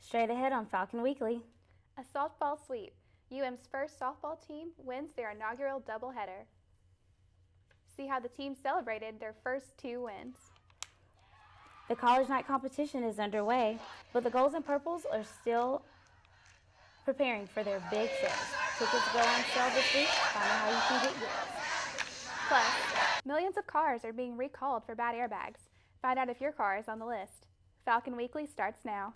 Straight ahead on Falcon Weekly. A softball sweep. UM's first softball team wins their inaugural doubleheader. See how the team celebrated their first 2 wins. The college night competition is underway, but the Golds and Purples are still preparing for their big sales. Tickets go on sale this week. Find out how you can get yours. Plus, millions of cars are being recalled for bad airbags. Find out if your car is on the list. Falcon Weekly starts now.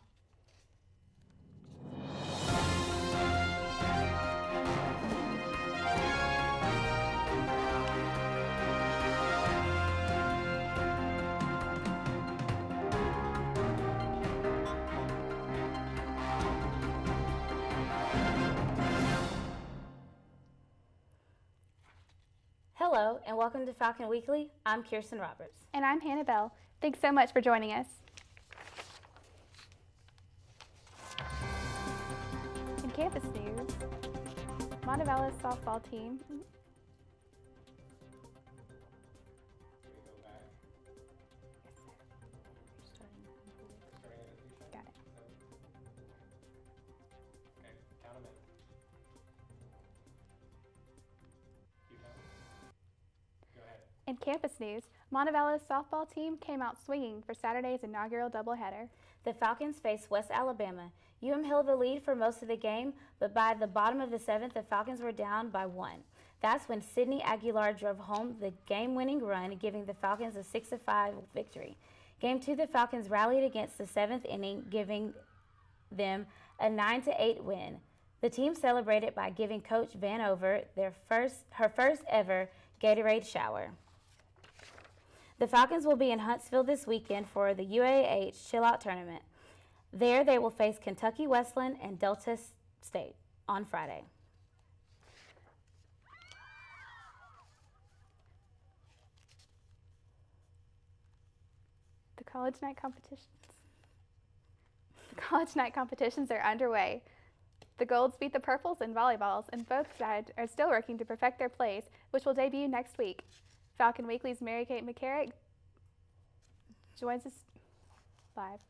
Hello, and welcome to Falcon Weekly. I'm Kirsten Roberts. And I'm Hannah Bell. Thanks so much for joining us. In campus news, Montevallo's softball team. Got it. Okay, count them in. Keep going. Go ahead. In campus news, Montevallo's softball team came out swinging for Saturday's inaugural doubleheader. The Falcons face West Alabama. UM held the lead for most of the game, but by the bottom of the 7th, the Falcons were down by 1. That's when Sydney Aguilar drove home the game-winning run, giving the Falcons a 6-5 victory. Game 2, the Falcons rallied against the 7th inning, giving them a 9-8 win. The team celebrated by giving Coach Vanover her first ever Gatorade shower. The Falcons will be in Huntsville this weekend for the UAH Chill Out Tournament. There they will face Kentucky Wesleyan and Delta State on Friday. The college night competitions are underway. The Golds beat the Purples in volleyballs, and both sides are still working to perfect their plays, which will debut next week. Falcon Weekly's Mary-Kate McCarrick joins us live.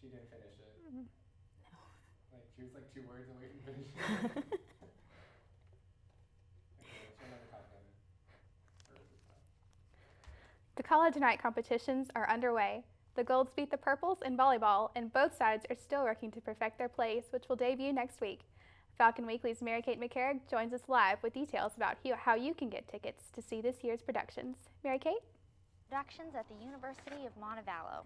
She didn't finish it. No. Like, she was like 2 words away from finishing it. Okay, let's try another copy of it. The college night competitions are underway. The Golds beat the Purples in volleyball, and both sides are still working to perfect their plays, which will debut next week. Falcon Weekly's Mary-Kate McCarrick joins us live with details about how you can get tickets to see this year's productions. Mary-Kate? Productions at the University of Montevallo.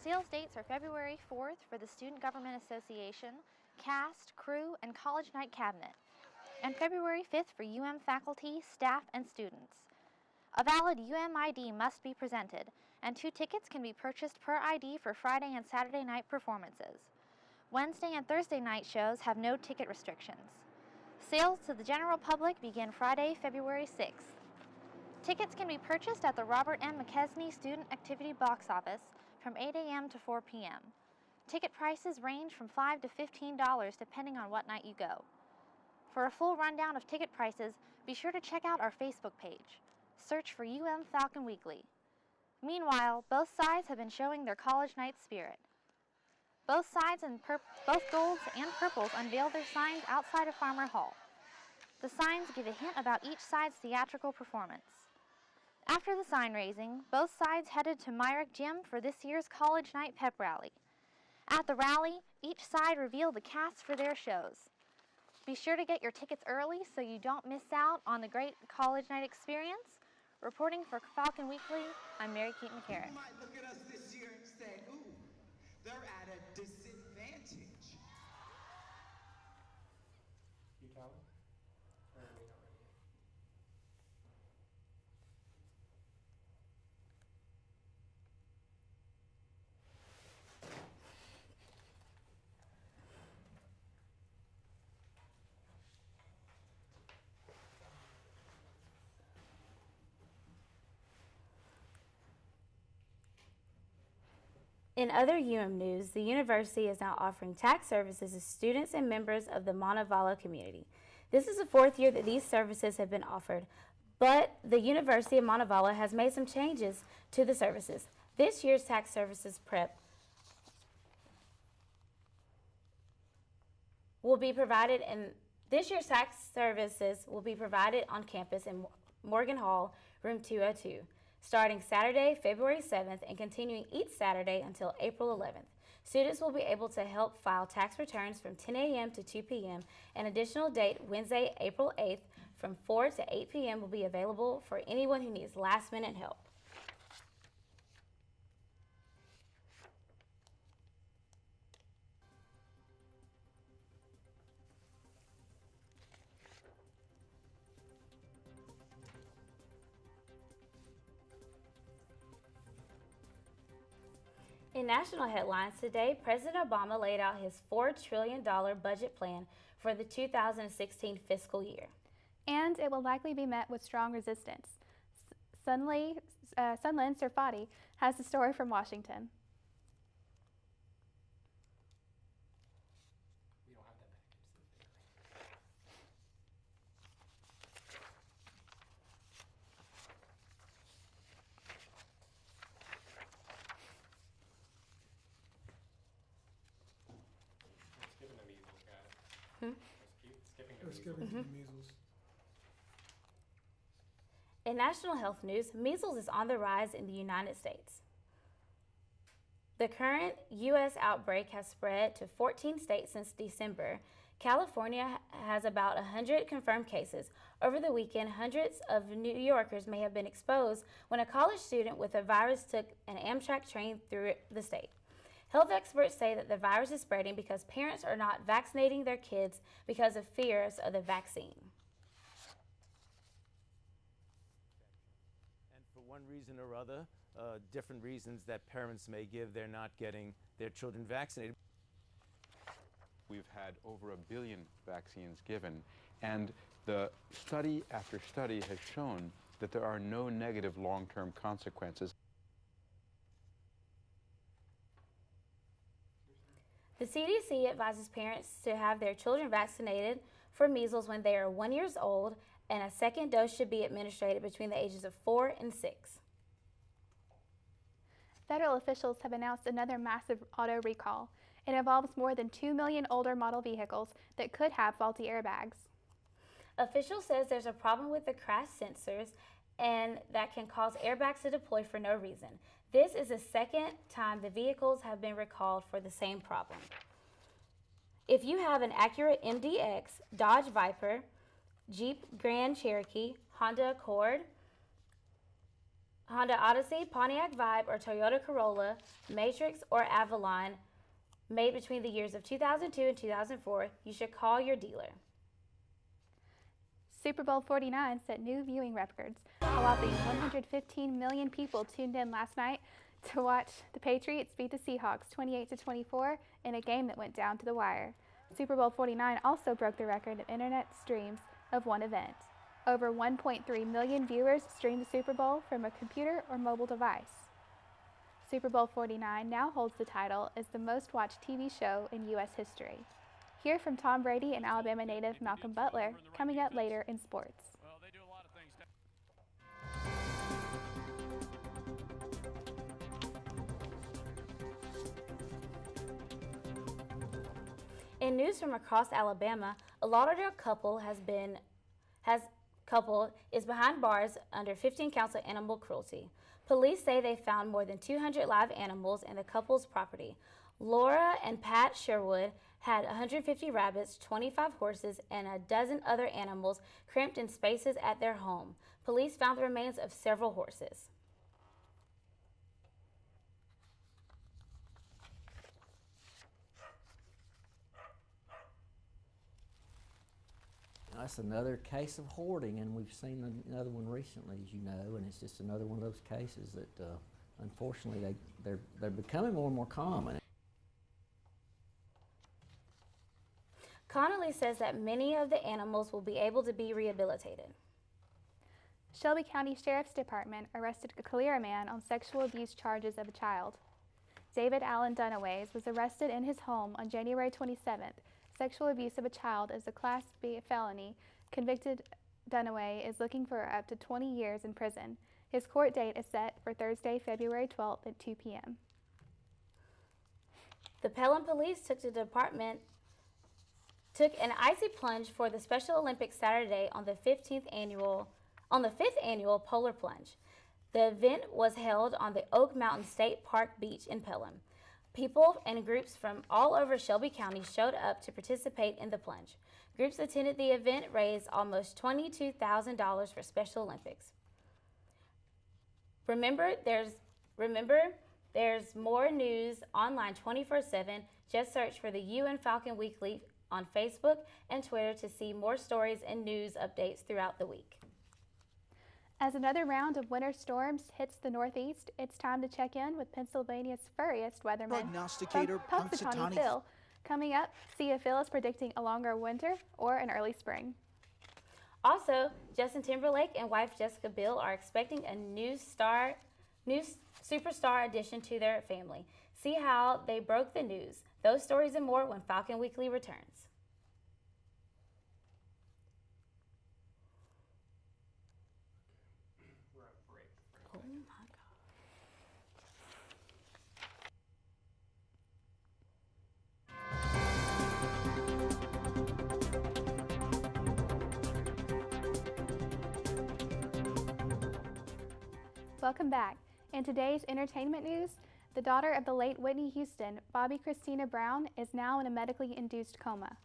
Sales dates are February 4th for the Student Government Association, Cast, Crew, and College Night Cabinet, and February 5th for UM faculty, staff, and students. A valid UM ID must be presented, and 2 tickets can be purchased per ID for Friday and Saturday night performances. Wednesday and Thursday night shows have no ticket restrictions. Sales to the general public begin Friday, February 6th. Tickets can be purchased at the Robert M. McKesney Student Activity Box Office from 8 a.m. to 4 p.m. Ticket prices range from $5 to $15 depending on what night you go. For a full rundown of ticket prices, be sure to check out our Facebook page. Search for UM Falcon Weekly. Meanwhile, both sides have been showing their college night spirit. Both sides and both Golds and Purples unveiled their signs outside of Farmer Hall. The signs give a hint about each side's theatrical performance. After the sign raising, both sides headed to Myrick Gym for this year's college night pep rally. At the rally, each side revealed the cast for their shows. Be sure to get your tickets early so you don't miss out on the great college night experience. Reporting for Falcon Weekly, I'm Mary-Kate McCarrick. You might look at us this year and say, ooh, they're at a disadvantage. You count them? Or are we not ready yet? In other UM news, the university is now offering tax services to students and members of the Montevallo community. This is the 4th year that these services have been offered. But the University of Montevallo has made some changes to the services. This year's tax services prep will be provided on campus in Morgan Hall, room 202, starting Saturday, February 7th, and continuing each Saturday until April 11th. Students will be able to help file tax returns from 10 a.m. to 2 p.m. An additional date, Wednesday, April 8th, from 4 to 8 p.m. will be available for anyone who needs last-minute help. In national headlines today, President Obama laid out his $4 trillion budget plan for the 2016 fiscal year. And it will likely be met with strong resistance. Sunlin Serfati has the story from Washington. We don't have that many kids in the family. Skipping the measles, guys. Skipping the measles. In national health news, measles is on the rise in the United States. The current U.S. outbreak has spread to 14 states since December. California has about 100 confirmed cases. Over the weekend, hundreds of New Yorkers may have been exposed when a college student with the virus took an Amtrak train through the state. Health experts say that the virus is spreading because parents are not vaccinating their kids because of fears of the vaccine. For one reason or other, different reasons that parents may give, they're not getting their children vaccinated. We've had over 1 billion vaccines given, and the study after study has shown that there are no negative long-term consequences. The CDC advises parents to have their children vaccinated for measles when they are 1 year old, and a second dose should be administered between the ages of 4 and 6. Federal officials have announced another massive auto recall. It involves more than 2 million older model vehicles that could have faulty airbags. Officials says there's a problem with the crash sensors and that can cause airbags to deploy for no reason. This is the second time the vehicles have been recalled for the same problem. If you have an Acura MDX, Dodge Viper, Jeep Grand Cherokee, Honda Accord, Honda Odyssey, Pontiac Vibe, or Toyota Corolla, Matrix, or Avalon made between the years of 2002 and 2004, you should call your dealer. Super Bowl 49 set new viewing records. A whopping 115 million people tuned in last night to watch the Patriots beat the Seahawks 28-24 in a game that went down to the wire. Super Bowl 49 also broke the record of internet streams of one event. Over 1.3 million viewers streamed the Super Bowl from a computer or mobile device. Super Bowl 49 now holds the title as the most watched TV show in U.S. history. Hear from Tom Brady and Alabama native Malcolm Butler coming up later in sports. Well, they do a lot of things. In news from across Alabama, a Lauderdale couple is behind bars under 15 counts of animal cruelty. Police say they found more than 200 live animals in the couple's property. Laura and Pat Sherwood had 150 rabbits, 25 horses, and a dozen other animals cramped in spaces at their home. Police found the remains of several horses. That's another case of hoarding, and we've seen another one recently, as you know, and it's just another one of those cases that, unfortunately, they're becoming more and more common. Connolly says that many of the animals will be able to be rehabilitated. Shelby County Sheriff's Department arrested a Calera man on sexual abuse charges of a child. David Allen Dunaways was arrested in his home on January 27th. Sexual abuse of a child is a Class B felony, convicted Dunaway is looking for up to 20 years in prison. His court date is set for Thursday, February 12th at 2 p.m. The Pelham Police took an icy plunge for the Special Olympics Saturday on the 5th annual Polar Plunge. The event was held on the Oak Mountain State Park beach in Pelham. People and groups from all over Shelby County showed up to participate in the plunge. Groups attended the event, raised almost $22,000 for Special Olympics. Remember, there's more news online 24/7. Just search for the UN Falcon Weekly on Facebook and Twitter to see more stories and news updates throughout the week. As another round of winter storms hits the Northeast, it's time to check in with Pennsylvania's furriest weatherman, Prognosticator Punxsutawney Phil. Coming up, see if Phil is predicting a longer winter or an early spring. Also, Justin Timberlake and wife Jessica Biel are expecting a new superstar addition to their family. See how they broke the news. Those stories and more when Falcon Weekly returns. We're on break. Oh my God. Welcome back. In today's entertainment news, the daughter of the late Whitney Houston, Bobby Christina Brown, is now in a medically induced coma.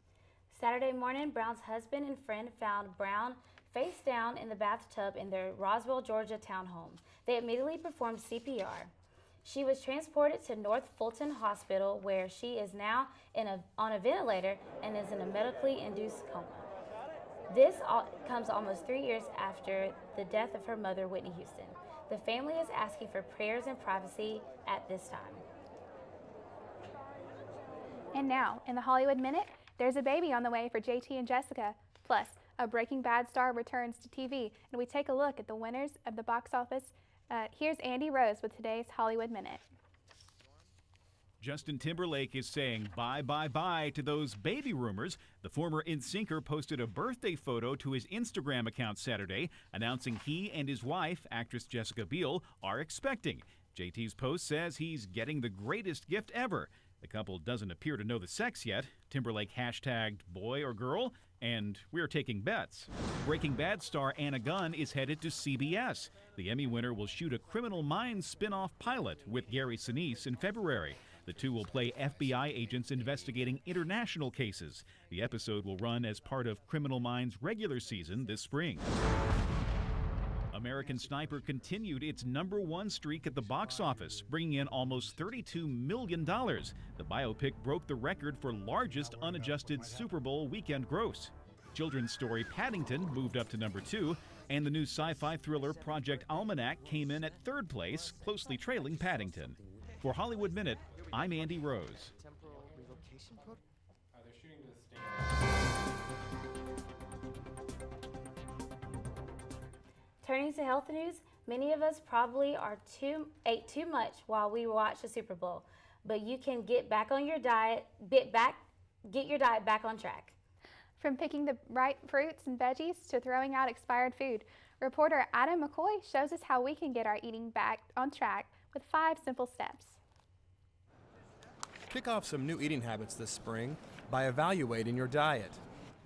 Saturday morning, Brown's husband and friend found Brown face down in the bathtub in their Roswell, Georgia townhome. They immediately performed CPR. She was transported to North Fulton Hospital, where she is now on a ventilator and is in a medically induced coma. This comes almost 3 years after the death of her mother, Whitney Houston. The family is asking for prayers and privacy at this time. And now, in the Hollywood Minute, there's a baby on the way for JT and Jessica. Plus, a Breaking Bad star returns to TV, and we take a look at the winners of the box office. Here's Andy Rose with today's Hollywood Minute. Justin Timberlake is saying bye to those baby rumors. The former NSYNCer posted a birthday photo to his Instagram account Saturday, announcing he and his wife, actress Jessica Biel, are expecting. JT's post says he's getting the greatest gift ever. The couple doesn't appear to know the sex yet. Timberlake hashtagged boy or girl, and we're taking bets. Breaking Bad star Anna Gunn is headed to CBS. The Emmy winner will shoot a Criminal Minds spin-off pilot with Gary Sinise in February. The two will play FBI agents investigating international cases. The episode will run as part of Criminal Minds' regular season this spring. American Sniper continued its #1 streak at the box office, bringing in almost $32 million. The biopic broke the record for largest unadjusted Super Bowl weekend gross. Children's story Paddington moved up to #2, and the new sci-fi thriller Project Almanac came in at 3rd place, closely trailing Paddington. For Hollywood Minute, I'm Andy Rose. They're shooting to the stand. Turning to health news, many of us probably ate too much while we watched the Super Bowl, but you can get your diet back on track. From picking the right fruits and veggies to throwing out expired food, reporter Adam McCoy shows us how we can get our eating back on track with 5 simple steps. Kick off some new eating habits this spring by evaluating your diet.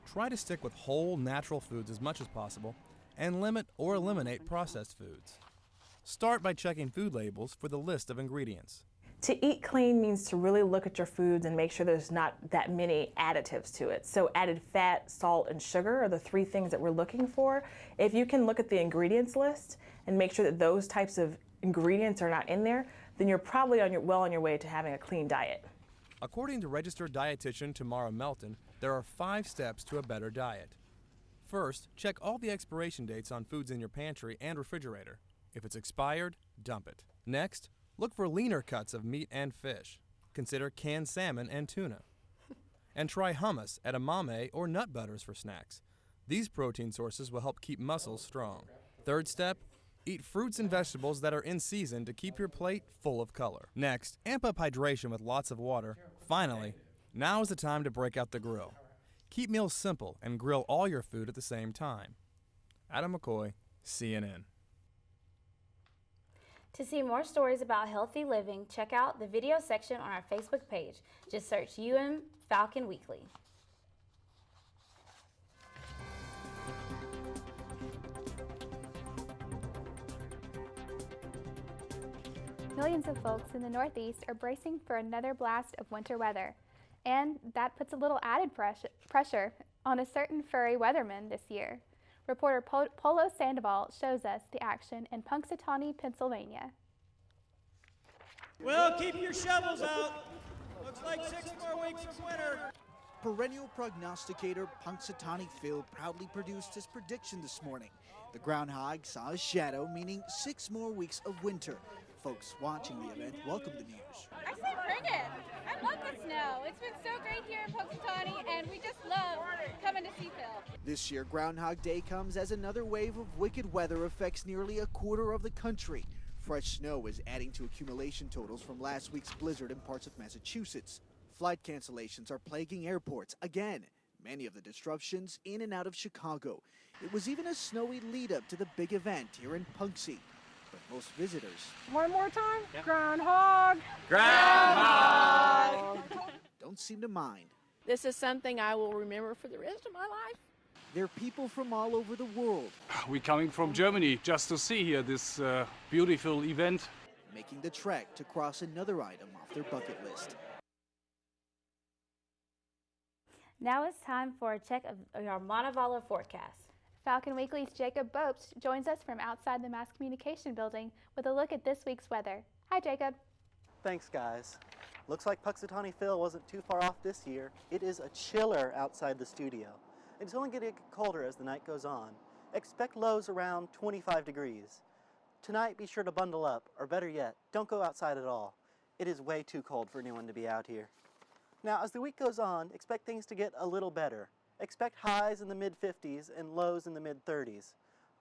Try to stick with whole, natural foods as much as possible and limit or eliminate processed foods. Start by checking food labels for the list of ingredients. To eat clean means to really look at your foods and make sure there's not that many additives to it. So added fat, salt, and sugar are the 3 things that we're looking for. If you can look at the ingredients list and make sure that those types of ingredients are not in there, then you're probably well on your way to having a clean diet. According to registered dietitian Tamara Melton, there are 5 steps to a better diet. First, check all the expiration dates on foods in your pantry and refrigerator. If it's expired, dump it. Next, look for leaner cuts of meat and fish. Consider canned salmon and tuna. And try hummus, edamame, or nut butters for snacks. These protein sources will help keep muscles strong. Third step, eat fruits and vegetables that are in season to keep your plate full of color. Next, amp up hydration with lots of water. Finally, now is the time to break out the grill. Keep meals simple and grill all your food at the same time. Adam McCoy, CNN. To see more stories about healthy living, check out the video section on our Facebook page. Just search Falcon Weekly. Millions of folks in the Northeast are bracing for another blast of winter weather, and that puts a little added pressure on a certain furry weatherman this year. Reporter Polo Sandoval shows us the action in Punxsutawney, Pennsylvania. Well, keep your shovels out. Looks like 6 more weeks of winter. Perennial prognosticator Punxsutawney Phil proudly produced his prediction this morning. The groundhog saw a shadow, meaning 6 more weeks of winter. Folks watching the event welcomed the news. I say bring it. I love the snow. It's been so great here in Punxsutawney, and we just love coming to see Phil. This year, Groundhog Day comes as another wave of wicked weather affects nearly a quarter of the country. Fresh snow is adding to accumulation totals from last week's blizzard in parts of Massachusetts. Flight cancellations are plaguing airports again. Many of the disruptions in and out of Chicago. It was even a snowy lead-up to the big event here in Punxsy. But most visitors... One more time. Yeah. Groundhog. Groundhog! Don't seem to mind. This is something I will remember for the rest of my life. They're people from all over the world. We're coming from Germany just to see here this beautiful event. Making the trek to cross another item off their bucket list. Now it's time for a check of our Montevallo forecast. Falcon Weekly's Jacob Bopst joins us from outside the Mass Communication Building with a look at this week's weather. Hi, Jacob. Thanks, guys. Looks like Punxsutawney Phil wasn't too far off this year. It is a chiller outside the studio. It's only going to get colder as the night goes on. Expect lows around 25 degrees. Tonight, be sure to bundle up, or better yet, don't go outside at all. It is way too cold for anyone to be out here. Now, as the week goes on, expect things to get a little better. Expect highs in the mid-50s and lows in the mid-30s.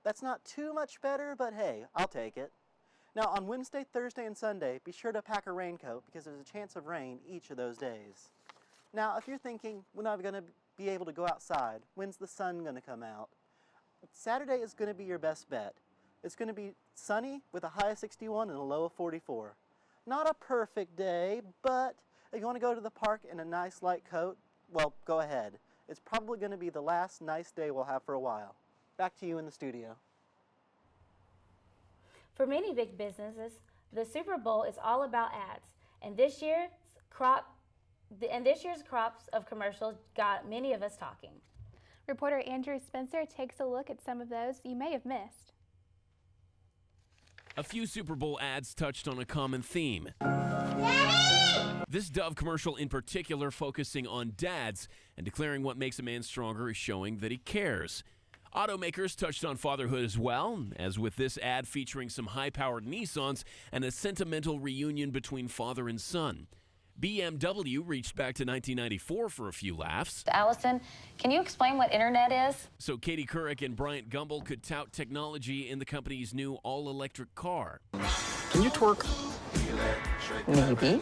That's not too much better, but hey, I'll take it. Now, on Wednesday, Thursday, and Sunday, be sure to pack a raincoat because there's a chance of rain each of those days. Now, if you're thinking, when am I going to be able to go outside? When's the sun going to come out? Saturday is going to be your best bet. It's going to be sunny with a high of 61 and a low of 44. Not a perfect day, but if you want to go to the park in a nice light coat, well, go ahead. It's probably going to be the last nice day we'll have for a while. Back to you in the studio. For many big businesses, the Super Bowl is all about ads, and this year's crops of commercials got many of us talking. Reporter Andrew Spencer takes a look at some of those you may have missed. A few Super Bowl ads touched on a common theme. This Dove commercial in particular focusing on dads and declaring what makes a man stronger is showing that he cares. Automakers touched on fatherhood as well, as with this ad featuring some high-powered Nissans and a sentimental reunion between father and son. BMW reached back to 1994 for a few laughs. Allison, can you explain what internet is? So Katie Couric and Bryant Gumbel could tout technology in the company's new all-electric car. Can you twerk? Maybe.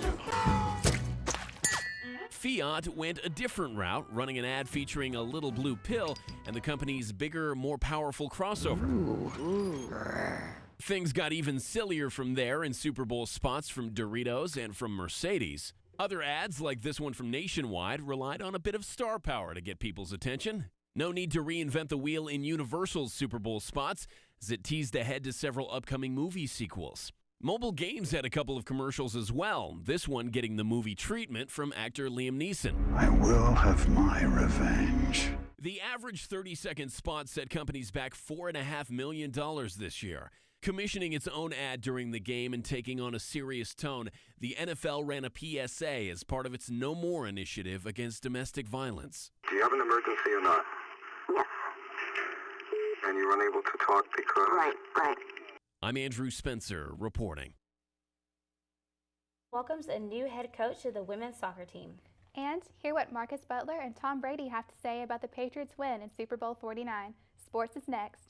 Fiat went a different route, running an ad featuring a little blue pill and the company's bigger, more powerful crossover. Ooh. Things got even sillier from there in Super Bowl spots from Doritos and from Mercedes. Other ads, like this one from Nationwide, relied on a bit of star power to get people's attention. No need to reinvent the wheel in Universal's Super Bowl spots, as it teased ahead to several upcoming movie sequels. Mobile Games had a couple of commercials as well, this one getting the movie treatment from actor Liam Neeson. I will have my revenge. The average 30-second spot set companies back $4.5 million this year. Commissioning its own ad during the game and taking on a serious tone, the NFL ran a PSA as part of its No More initiative against domestic violence. Do you have an emergency or not? Yes. And you're unable to talk because... Right. I'm Andrew Spencer, reporting. Welcomes a new head coach to the women's soccer team. And hear what Marcus Butler and Tom Brady have to say about the Patriots' win in Super Bowl 49. Sports is next.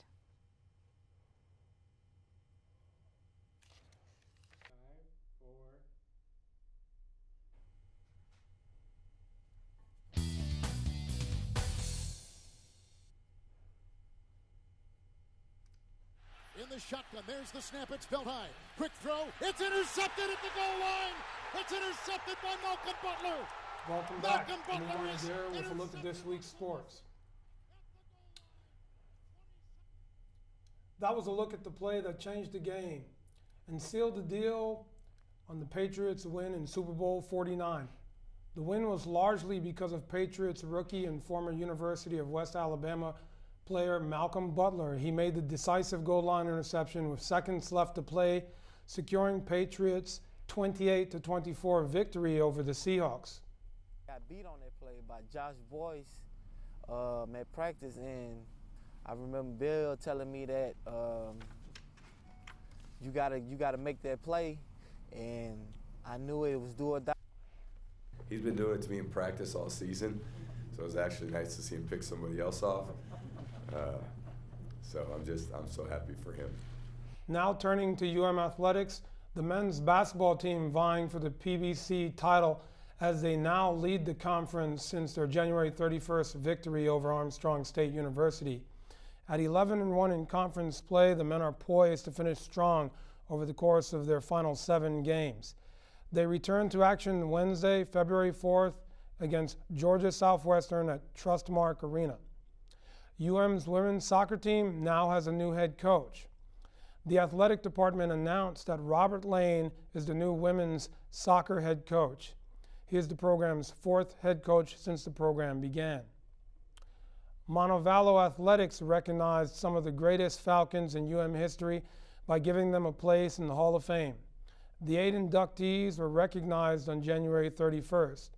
the shotgun. There's the snap. It's built high. Quick throw. It's intercepted at the goal line. It's intercepted by Malcolm Butler. Welcome back. Malcolm Butler is here with a look at this week's sports. That was a look at the play that changed the game and sealed the deal on the Patriots' win in Super Bowl 49. The win was largely because of Patriots rookie and former University of West Alabama player Malcolm Butler. He made the decisive goal line interception with seconds left to play, securing Patriots' 28-24 victory over the Seahawks. Got beat on that play by Josh Boyce at practice, and I remember Bill telling me that you gotta make that play, and I knew it was do or die. He's been doing it to me in practice all season, so it was actually nice to see him pick somebody else off. So I'm so happy for him. Now turning to UM athletics, the men's basketball team vying for the PBC title as they now lead the conference since their January 31st victory over Armstrong State University. At 11-1 in conference play, the men are poised to finish strong over the course of their final 7 games. They return to action Wednesday, February 4th against Georgia Southwestern at Trustmark Arena. UM's women's soccer team now has a new head coach. The athletic department announced that Robert Lane is the new women's soccer head coach. He is the program's 4th head coach since the program began. Montevallo Athletics recognized some of the greatest Falcons in UM history by giving them a place in the Hall of Fame. The 8 inductees were recognized on January 31st.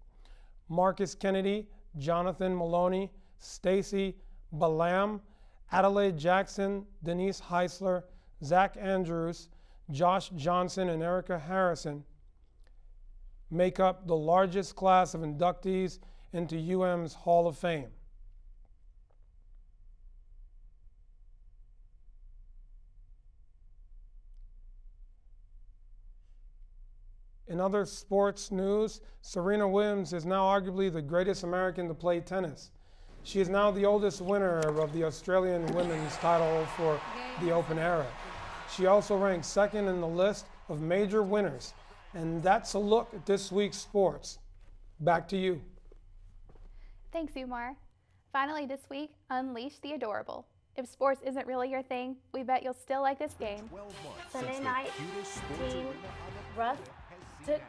Marcus Kennedy, Jonathan Maloney, Stacy Balam, Adelaide Jackson, Denise Heisler, Zach Andrews, Josh Johnson, and Erica Harrison make up the largest class of inductees into UM's Hall of Fame. In other sports news, Serena Williams is now arguably the greatest American to play tennis. She is now the oldest winner of the Australian women's title for the Open era. She also ranks 2nd in the list of major winners. And that's a look at this week's sports. Back to you. Thanks, Umar. Finally this week, unleash the adorable. If sports isn't really your thing, we bet you'll still like this game. Sunday night, Team Ruff took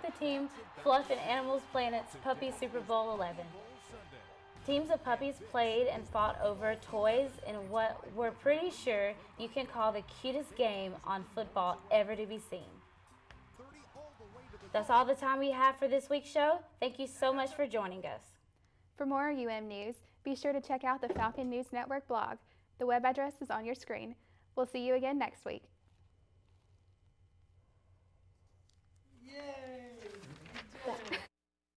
the Team Fluff and Animals Planet's Puppy Super Bowl 11. Teams of puppies played and fought over toys in what we're pretty sure you can call the cutest game on football ever to be seen. That's all the time we have for this week's show. Thank you so much for joining us. For more UM news, be sure to check out the Falcon News Network blog. The web address is on your screen. We'll see you again next week.